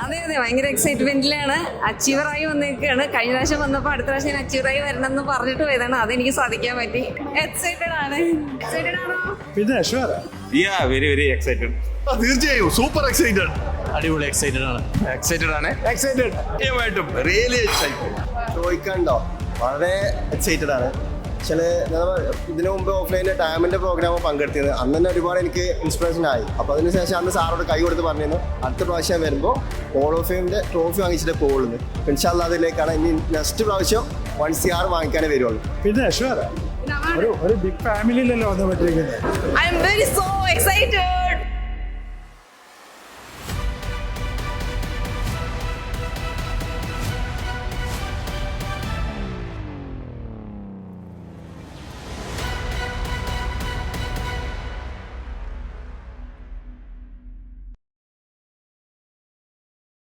അതെ അതെ, ഭയങ്കര എക്സൈറ്റ്മെന്റിലാണ്. അച്ചീവറായി വന്നിരിക്കുകയാണ്. കഴിഞ്ഞ പ്രാവശ്യം വന്നപ്പോൾ അടുത്ത പ്രാവശ്യം ഞാൻ അച്ചീവറായി വരണം എന്ന് പറഞ്ഞിട്ട് പോയതാണ്. അതെനിക്ക് സാധിക്കാൻ പറ്റി. എക്സൈറ്റഡ് ആണ്. എക്സൈറ്റഡ് ആണോ? പിന്നെ വെരി വെരി എക്സൈറ്റഡ്. തീർച്ചയായും സൂപ്പർ എക്സൈറ്റഡ്. അടിപൊളി എക്സൈറ്റഡ് ആണ്. എക്സൈറ്റഡ് ആണ്. എക്സൈറ്റഡ്. സത്യമായിട്ടും റിയലി എക്സൈറ്റഡ്. ചോദിക്കണ്ടോ, വളരെ എക്സൈറ്റഡ് ആണ്. ചില ഇതിനു മുമ്പ് ഓഫ്ലൈനിൽ ഡാമിന്റെ പ്രോഗ്രാം പങ്കെടുത്തിരുന്നത് അന്ന് തന്നെ ഒരുപാട് എനിക്ക് ഇൻസ്പിറേഷൻ ആയി. അപ്പോൾ അതിനുശേഷം അന്ന് സാറോട് കൈ കൊടുത്ത് പറഞ്ഞിരുന്നു അടുത്ത പ്രാവശ്യം വരുമ്പോൾ ഹോൾ ഓഫ് ഫെയിമിന്റെ ട്രോഫി വാങ്ങിച്ചിട്ട് പോകുള്ളൂ. ഇൻഷാല്ലാ അതിലേക്കാണ് ഇനി നെക്സ്റ്റ് പ്രാവശ്യം 1 CR വാങ്ങിക്കാനേ വരുള്ളൂ. പിന്നെ ഒരു ബിഗ് ഫാമിലിയിലല്ലോ വന്ന് പറ്റിയിരിക്കുന്നത്. I am very so excited.